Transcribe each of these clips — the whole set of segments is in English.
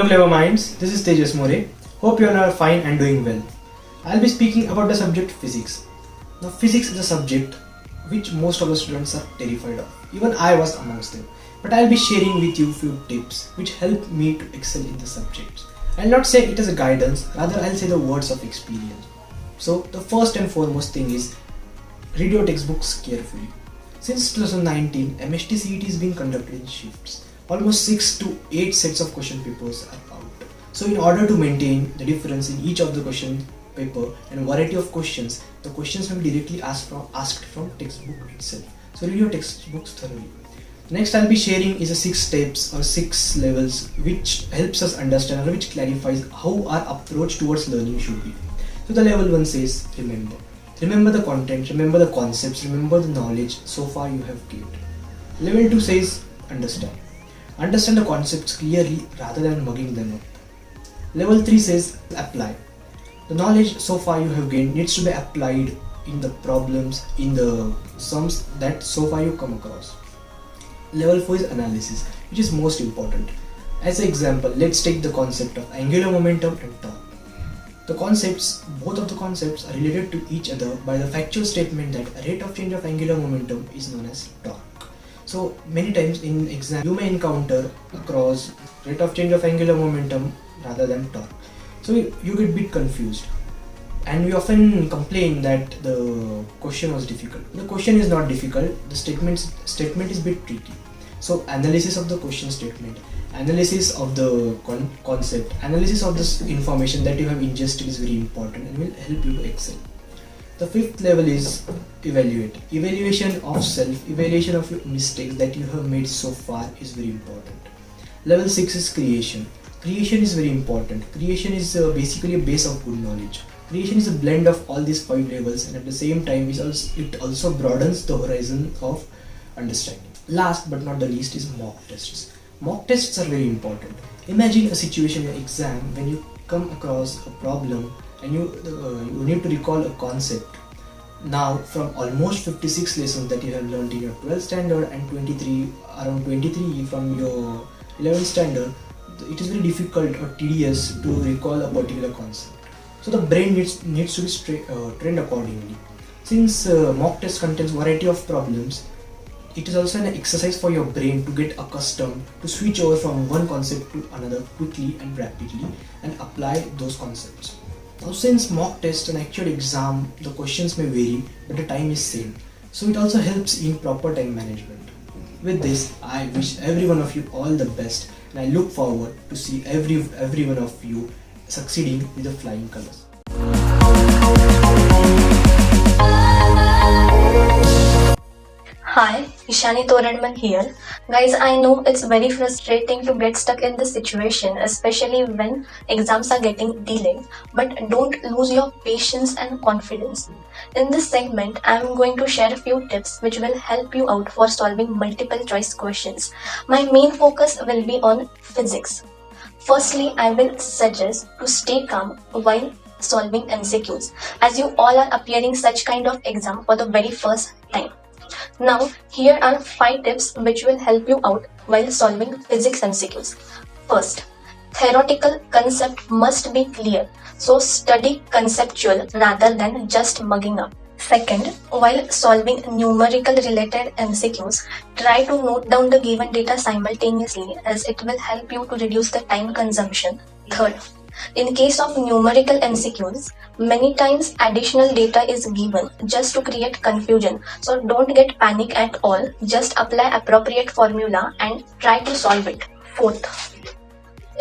Hello Clever Minds, this is Tejas More. Hope you all are fine and doing well. I'll be speaking about the subject physics. Now physics is a subject which most of the students are terrified of. Even I was amongst them. But I'll be sharing with you few tips which help me to excel in the subject. I'll not say it as a guidance, rather I'll say the words of experience. So the first and foremost thing is read your textbooks carefully. Since 2019, MST-CET is being conducted in shifts. Almost 6 to 8 sets of question papers are out. So in order to maintain the difference in each of the question paper and variety of questions, the questions will be directly asked from textbook itself. So read your textbooks thoroughly. Next I'll be sharing is a 6 steps or 6 levels which helps us understand or which clarifies how our approach towards learning should be. So the level 1 says remember. Remember the content, remember the concepts, remember the knowledge so far you have gained. Level 2 says understand. Understand the concepts clearly rather than mugging them up. Level 3 says apply. The knowledge so far you have gained needs to be applied in the problems, in the sums that so far you come across. Level 4 is analysis, which is most important. As an example, let's take the concept of angular momentum and torque. The concepts, both of the concepts are related to each other by the factual statement that a rate of change of angular momentum is known as torque. So many times in exam you may encounter across rate of change of angular momentum rather than torque. So you get a bit confused and we often complain that the question was difficult. The question is not difficult, the statement is a bit tricky. So analysis of the question statement, analysis of the concept, analysis of this information that you have ingested is very important and will help you to excel. The 5th level is evaluate. Evaluation of self, evaluation of your mistakes that you have made so far is very important. Level 6 is creation. Creation is very important. Creation is basically a base of good knowledge. Creation is a blend of all these 5 levels and at the same time it also broadens the horizon of understanding. Last but not the least is mock tests. Mock tests are very important. Imagine a situation in exam when you come across a problem and you need to recall a concept. Now from almost 56 lessons that you have learned in your 12th standard and around 23 from your 11th standard, it is very difficult or tedious to recall a particular concept. So the brain needs to be trained accordingly. Since mock test contains variety of problems, it is also an exercise for your brain to get accustomed to switch over from one concept to another quickly and rapidly and apply those concepts. Now since mock test and actual exam, the questions may vary but the time is same. So it also helps in proper time management. With this, I wish every one of you all the best and I look forward to see every one of you succeeding with the flying colors. Hi, Ishani Toradman here. Guys, I know it's very frustrating to get stuck in this situation, especially when exams are getting delayed, but don't lose your patience and confidence. In this segment, I'm going to share a few tips which will help you out for solving multiple choice questions. My main focus will be on physics. Firstly, I will suggest to stay calm while solving MCQs, as you all are appearing such kind of exam for the very first time. Now, here are 5 tips which will help you out while solving physics MCQs. First, theoretical concept must be clear, so study conceptual rather than just mugging up. Second, while solving numerical related MCQs, try to note down the given data simultaneously as it will help you to reduce the time consumption. Third, in case of numerical MCQs, many times additional data is given just to create confusion. So don't get panic at all. Just apply appropriate formula and try to solve it. Fourth,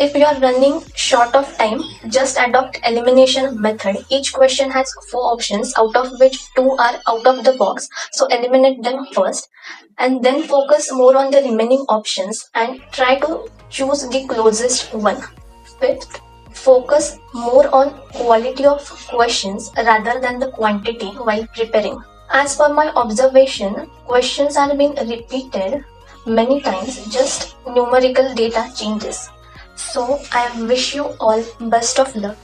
if you are running short of time, just adopt elimination method. Each question has 4 options, out of which 2 are out of the box. So eliminate them first and then focus more on the remaining options and try to choose the closest one. Fifth, focus more on quality of questions rather than the quantity while preparing. As per my observation, questions are being repeated many times, just numerical data changes. So I wish you all best of luck.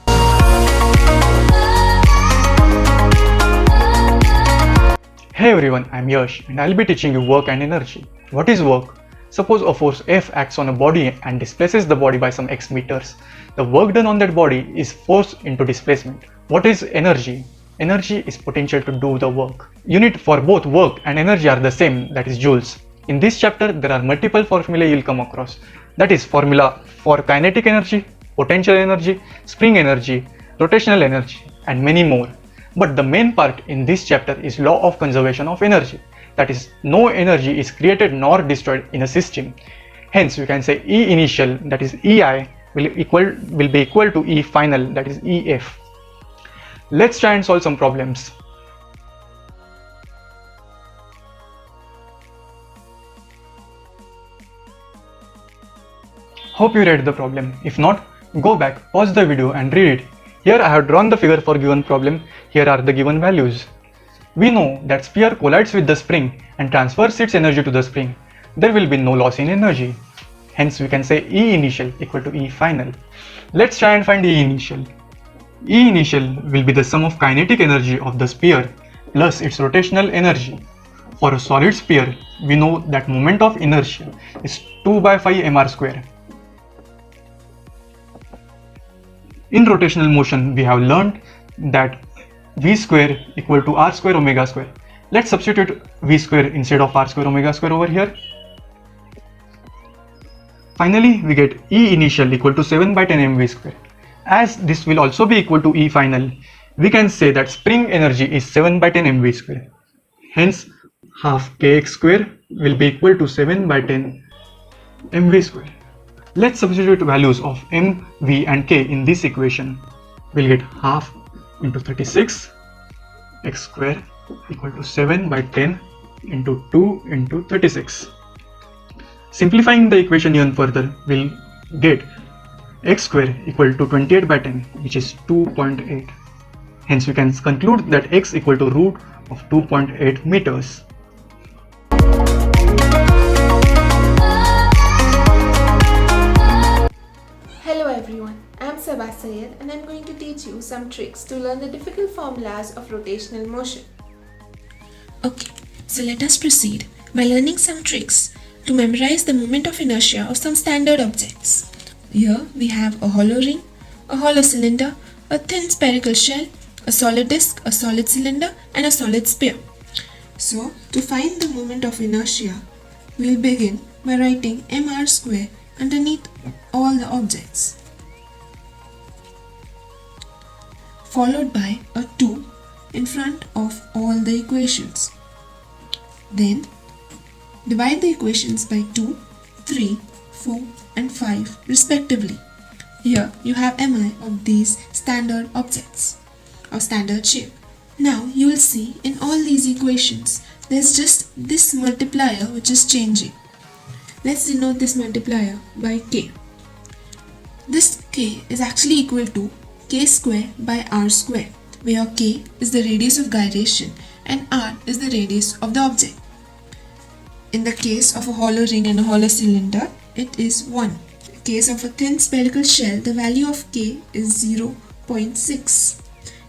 Hey everyone, I'm Yash and I'll be teaching you work and energy. What is work? Suppose a force F acts on a body and displaces the body by some x meters. The work done on that body is force into displacement. What is energy? Energy is potential to do the work. Unit for both work and energy are the same, that is joules. In this chapter, there are multiple formulae you will come across. That is formula for kinetic energy, potential energy, spring energy, rotational energy, and many more. But the main part in this chapter is law of conservation of energy. That is, no energy is created nor destroyed in a system. Hence, we can say E initial, that is EI, will be equal to E final, that is EF. Let's try and solve some problems. Hope you read the problem. If not, go back, pause the video and read it. Here I have drawn the figure for given problem. Here are the given values. We know that sphere collides with the spring and transfers its energy to the spring. There will be no loss in energy. Hence we can say E initial equal to E final. Let's try and find E initial. E initial will be the sum of kinetic energy of the sphere plus its rotational energy. For a solid sphere, we know that moment of inertia is 2 by 5 mr square. In rotational motion, we have learned that v square equal to r square omega square. Let's substitute v square instead of r square omega square over here. Finally, we get E initial equal to 7 by 10 mv square. As this will also be equal to E final, we can say that spring energy is 7 by 10 mv square. Hence, half kx square will be equal to 7 by 10 mv square. Let's substitute values of m, v and k in this equation. We'll get half into 36 x square equal to 7 by 10 into 2 into 36. Simplifying the equation even further, we'll get x square equal to 28 by 10, which is 2.8. Hence we can conclude that x equal to root of 2.8 meters. Hello everyone, I am Sabah Syed and I am going to teach you some tricks to learn the difficult formulas of rotational motion. Okay, so let us proceed by learning some tricks to memorize the moment of inertia of some standard objects. Here we have a hollow ring, a hollow cylinder, a thin spherical shell, a solid disc, a solid cylinder and a solid sphere. So to find the moment of inertia, we will begin by writing mr square underneath all the objects, followed by a 2 in front of all the equations. Then divide the equations by 2, 3, 4 and 5 respectively. Here you have mi of these standard objects or standard shape. Now you will see in all these equations there's just this multiplier which is changing. Let's denote this multiplier by k. This k is actually equal to k square by r square, where k is the radius of gyration and r is the radius of the object. In the case of a hollow ring and a hollow cylinder, it is 1. In the case of a thin spherical shell, the value of k is 0.6.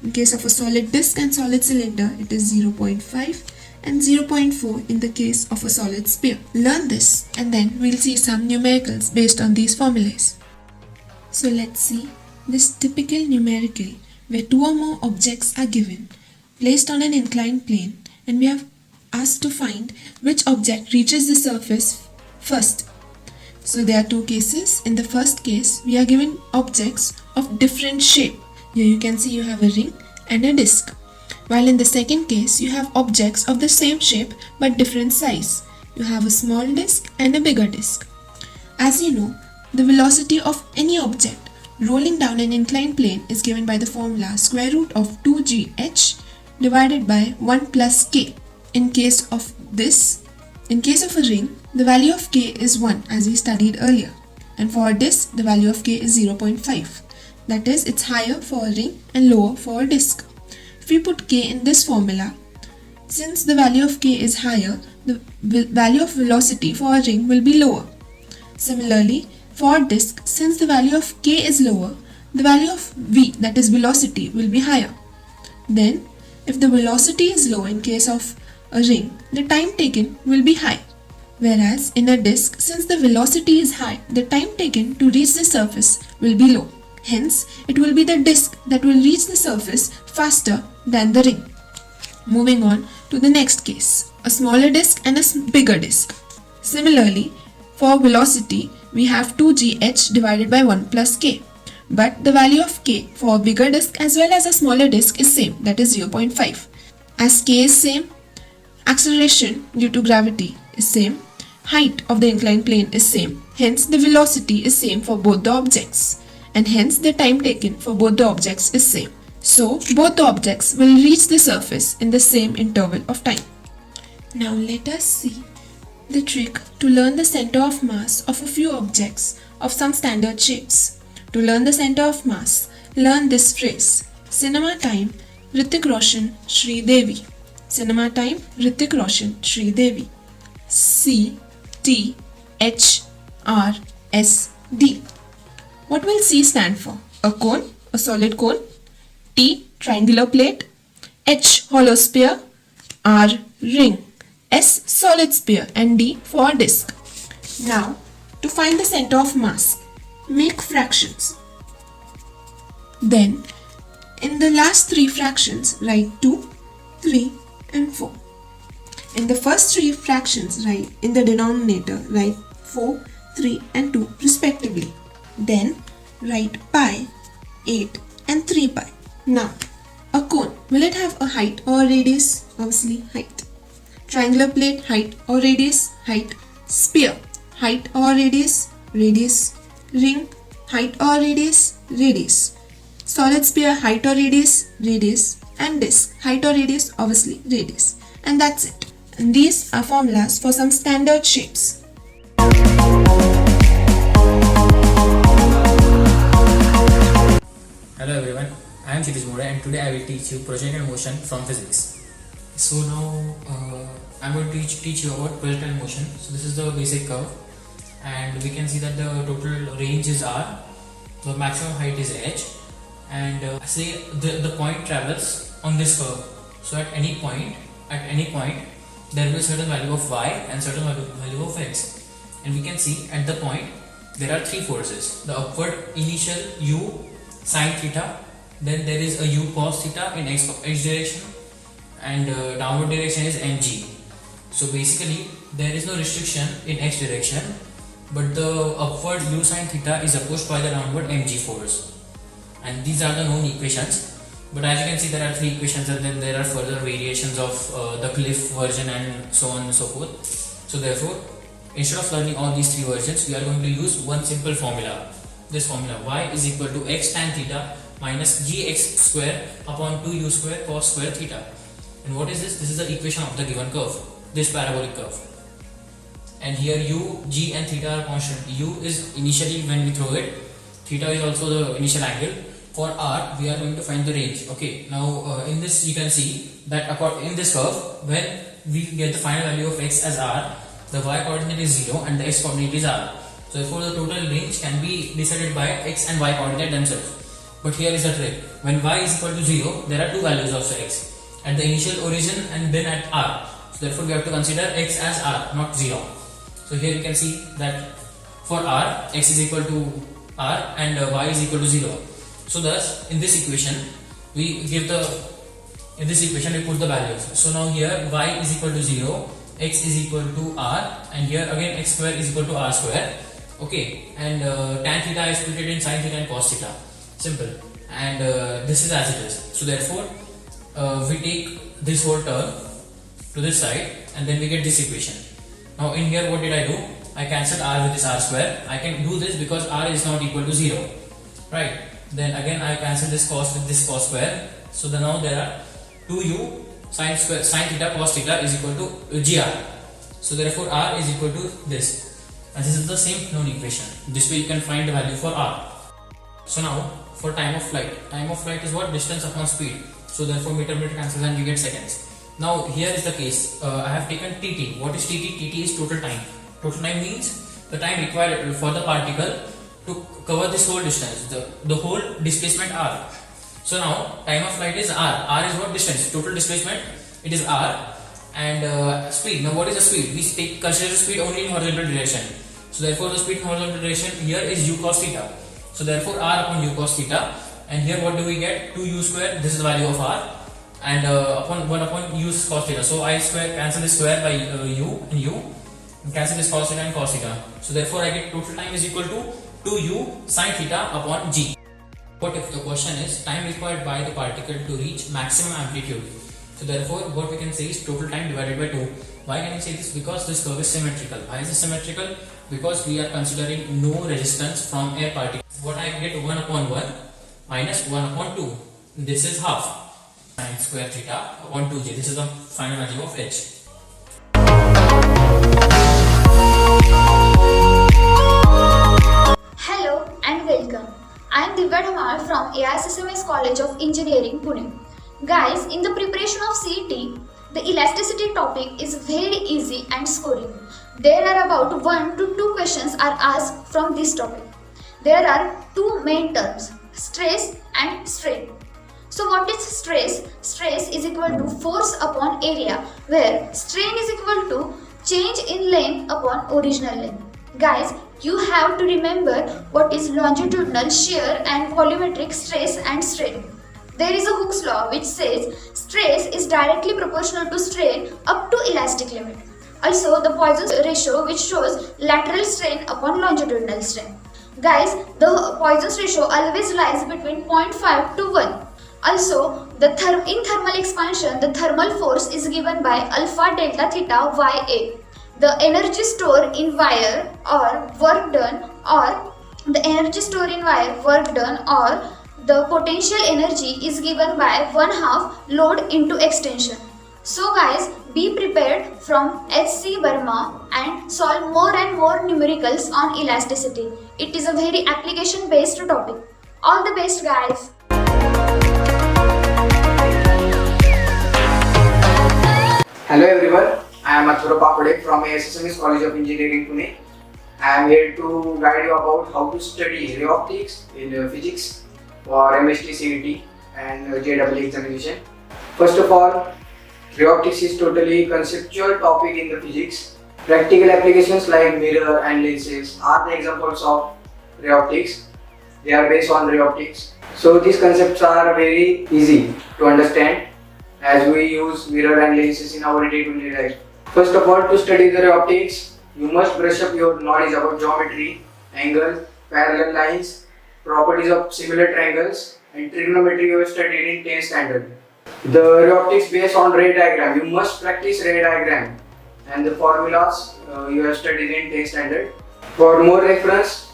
In case of a solid disc and solid cylinder, it is 0.5 and 0.4 in the case of a solid sphere. Learn this and then we'll see some numericals based on these formulas. So let's see this typical numerical where two or more objects are given, placed on an inclined plane, and we have asked to find which object reaches the surface first. So there are two cases. In the first case, we are given objects of different shape. Here you can see you have a ring and a disc. While in the second case, you have objects of the same shape but different size. You have a small disc and a bigger disc. As you know, the velocity of any object rolling down an inclined plane is given by the formula square root of 2gh divided by 1 plus k. In case of a ring, the value of k is 1 as we studied earlier, and for a disc, the value of k is 0.5. That is, it's higher for a ring and lower for a disc. If we put k in this formula, since the value of k is higher, the value of velocity for a ring will be lower. Similarly, for a disc, since the value of k is lower, the value of v, that is velocity, will be higher. Then, if the velocity is low in case of a ring, the time taken will be high. Whereas in a disk, since the velocity is high, the time taken to reach the surface will be low. Hence, it will be the disk that will reach the surface faster than the ring. Moving on to the next case, a smaller disk and a bigger disk. Similarly, for velocity, we have 2gh divided by 1 plus k. But the value of k for a bigger disk as well as a smaller disk is same, that is 0.5. As k is same, acceleration due to gravity is same, height of the inclined plane is same, hence the velocity is same for both the objects, and hence the time taken for both the objects is same. So both the objects will reach the surface in the same interval of time. Now let us see the trick to learn the center of mass of a few objects of some standard shapes. To learn the center of mass, learn this phrase: Cinema time, Hrithik Roshan, Shri Devi. Cinema time, Hrithik Roshan, Shri Devi. C T H R S D. What will C stand for? A cone, a solid cone. T, triangular plate. H, hollow sphere. R, ring. S, solid sphere. And D for disk. Now, to find the center of mass, make fractions. Then, in the last three fractions, write 2, 3 and 4. In the first three fractions, write in the denominator, write 4, 3 and 2 respectively. Then write pi, 8 and 3 pi. Now, a cone, will it have a height or a radius? Obviously height. Triangular plate, height or radius? Height. Sphere, height or radius? Radius. Ring, height or radius? Radius. Solid sphere, height or radius? Radius. And disk, height or radius? Obviously radius. And that's it. And these are formulas for some standard shapes. Hello everyone, I am Kshitij More and today I will teach you projectile motion from physics. So now I am going to teach you about projectile motion. So this is the basic curve and we can see that the total range is r, the maximum height is h, and say the point travels on this curve. So at any point there will be a certain value of y and certain value of x, and we can see at the point there are three forces: the upward initial u sine theta, then there is a u cos theta in x direction, and downward direction is mg. So basically there is no restriction in x direction, but the upward u sine theta is opposed by the downward mg force, and these are the known equations. But as you can see, there are three equations and then there are further variations of the Cliff version and so on and so forth. So therefore, instead of learning all these three versions, we are going to use one simple formula. This formula: y is equal to x tan theta minus gx square upon 2u square cos square theta. And what is this? This is the equation of the given curve, this parabolic curve. And here u, g and theta are constant. U is initially when we throw it, theta is also the initial angle. For r, we are going to find the range. Okay, now in this you can see that in this curve, when we get the final value of x as r, the y coordinate is 0 and the x coordinate is r. So therefore the total range can be decided by x and y coordinate themselves. But here is the trick: when y is equal to 0, there are two values of x, at the initial origin and then at r. So therefore we have to consider x as r, not 0. So here you can see that for r, x is equal to r and y is equal to 0. So thus in this equation we put the values. So now here y is equal to 0, x is equal to r, and here again x square is equal to r square. Okay, and tan theta is split in sin theta and cos theta. Simple. And this is as it is. So therefore we take this whole term to this side and then we get this equation. Now in here what did I do? I cancelled r with this r square. I can do this because r is not equal to 0, right? Then again I cancel this cos with this cos square. So then now there are 2u sin theta cos theta is equal to gr. So therefore r is equal to this, and this is the same known equation. This way you can find the value for r. So now for time of flight. Time of flight is what? Distance upon speed. So therefore meter cancels and we get seconds. Now here is the case. I have taken tt. What is tt? tt is total time. Total time means the time required for the particle to cover this whole distance, the whole displacement r. So now time of flight is r. R is what? Distance. Total displacement, it is r. and speed. Now what is the speed? We consider speed only in horizontal direction. So therefore the speed in horizontal direction here is u cos theta. So therefore r upon u cos theta, and here what do we get? 2u square, this is the value of r, and upon 1 upon u cos theta. So I square cancel this square by u and u, and cancel this cos theta and cos theta. So therefore I get total time is equal to 2u sin theta upon g. What if the question is time required by the particle to reach maximum amplitude? So therefore what we can say is total time divided by 2. Why can we say this? Because this curve is symmetrical. Why is it symmetrical? Because we are considering no resistance from air particle. What I get 1 upon 1 minus 1 upon 2. This is half sin square theta upon 2j. This is the final value of h. Hello and welcome. I am Divya Dhamal from AISSMS College of Engineering, Pune. Guys, in the preparation of CET, the elasticity topic is very easy and scoring. There are about 1 to 2 questions are asked from this topic. There are two main terms, stress and strain. So what is stress? Stress is equal to force upon area, where strain is equal to change in length upon original length. Guys, you have to remember what is longitudinal shear and volumetric stress and strain. There is a Hooke's law which says stress is directly proportional to strain up to elastic limit. Also, the Poisson's ratio which shows lateral strain upon longitudinal strain. Guys, the Poisson's ratio always lies between 0.5 to 1. Also, in thermal expansion, the thermal force is given by alpha delta theta Ya. The energy stored in wire or work done, or the potential energy is given by 1/2 load into extension. So guys, be prepared from HC Verma and solve more and more numericals on elasticity. It is a very application based topic. All the best guys. Hello everyone, I am Athura Papade from AISSMS College of Engineering, Pune. I am here to guide you about how to study ray optics in physics for MST CET and JEE examination. First of all, ray optics is totally conceptual topic in the physics. Practical applications like mirror and lenses are the examples of ray optics. They are based on ray optics. So these concepts are very easy to understand as we use mirror and lenses in our day-to-day life. First of all, to study the ray optics, you must brush up your knowledge about geometry, angle, parallel lines, properties of similar triangles, and trigonometry you have studied in 10th standard. The ray optics based on ray diagram. You must practice ray diagram and the formulas you have studied in 10th standard. For more reference,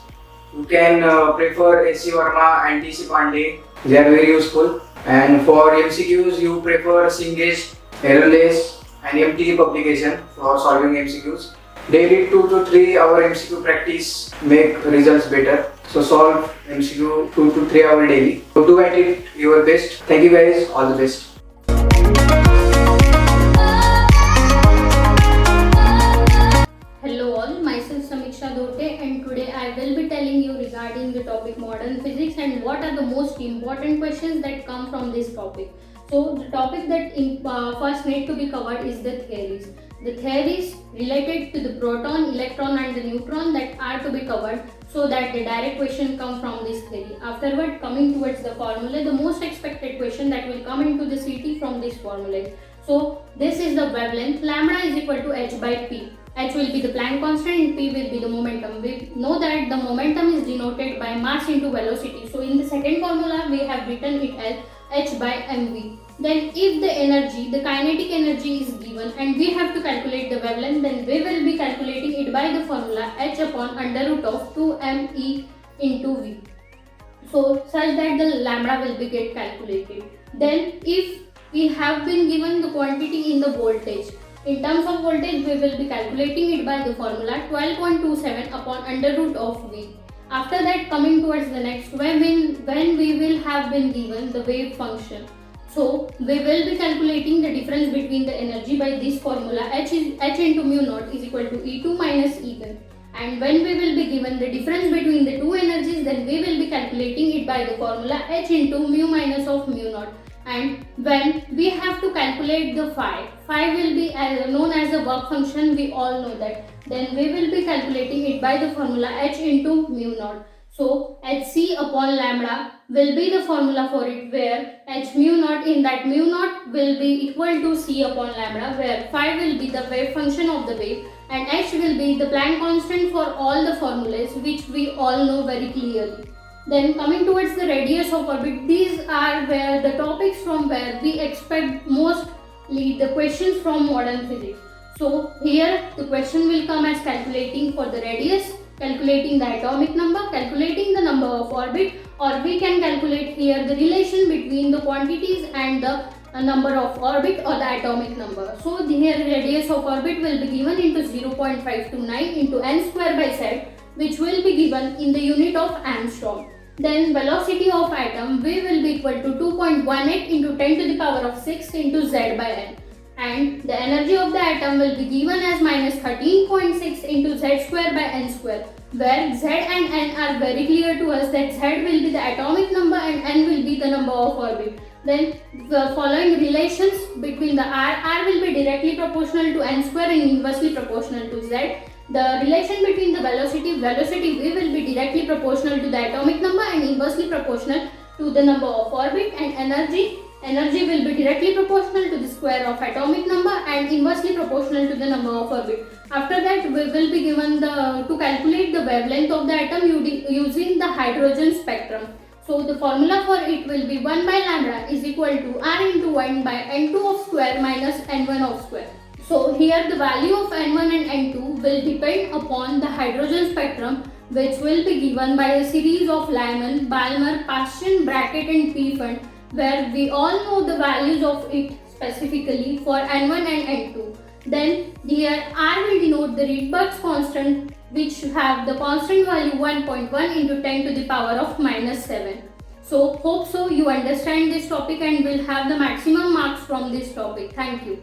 you can prefer HC Verma and TC Pandey. They are very useful. And for MCQs, you prefer Cengage, Errorless and MTG publication for solving MCQs. Daily 2 to 3 hour MCQ practice make results better. So solve MCQ 2 to 3 hour daily. So do at it your best. Thank you guys. All the best. Hello all, myself Samiksha Dote, and today I will be telling you regarding the topic modern physics and what are the most important questions that come from this topic. So the topic that first need to be covered is the theories. The theories related to the proton, electron and the neutron that are to be covered, so that the direct question come from this theory. Afterward, coming towards the formula, the most expected question that will come into the CT from this formula. So this is the wavelength. Lambda is equal to h by p. H will be the Planck constant and p will be the momentum. We know that the momentum is denoted by mass into velocity. So in the second formula, we have written it as h by mv. Then if the energy, the kinetic energy is given and we have to calculate the wavelength, then we will be calculating it by the formula h upon under root of 2me into v. So such that the lambda will be get calculated. Then if we have been given the quantity in the voltage, in terms of voltage we will be calculating it by the formula 12.27 upon under root of v. After that, coming towards the next, when we will have been given the wave function, so we will be calculating the difference between the energy by this formula h into mu naught is equal to E2 minus E1. And when we will be given the difference between the two energies, then we will be calculating it by the formula h into mu minus of mu naught. And when we have to calculate the phi will be known as a work function, we all know that. Then we will be calculating it by the formula h into mu naught. So hc upon lambda will be the formula for it, where h mu naught, in that mu naught will be equal to c upon lambda, where phi will be the wave function of the wave and h will be the Planck constant for all the formulas, which we all know very clearly. Then coming towards the radius of orbit, these are where the topics from where we expect mostly the questions from modern physics. So here the question will come as calculating for the radius, calculating the atomic number, calculating the number of orbit, or we can calculate here the relation between the quantities and the number of orbit or the atomic number. So here radius of orbit will be given into 0.529 into n square by z, which will be given in the unit of Armstrong. Then velocity of atom V will be equal to 2.18 into 10 to the power of 6 into z by n. And the energy of the atom will be given as minus 13.6 into z square by n square, where z and n are very clear to us that z will be the atomic number and n will be the number of orbit. Then the following relations between the r will be directly proportional to n square and inversely proportional to z. The relation between the velocity V will be directly proportional to the atomic number and inversely proportional to the number of orbit, and energy will be directly proportional to the square of atomic number and inversely proportional to the number of orbit. After that, we will be given to calculate the wavelength of the atom using the hydrogen spectrum. So the formula for it will be 1 by lambda is equal to r into 1 by n2 of square minus n1 of square. So here the value of n1 and n2 will depend upon the hydrogen spectrum, which will be given by a series of Lyman, Balmer, Paschen, Brackett and Pfund, where we all know the values of it specifically for n1 and n2. Then here r will denote the Rydberg's constant, which have the constant value 1.1 into 10 to the power of minus 7. So hope so you understand this topic and will have the maximum marks from this topic. Thank you.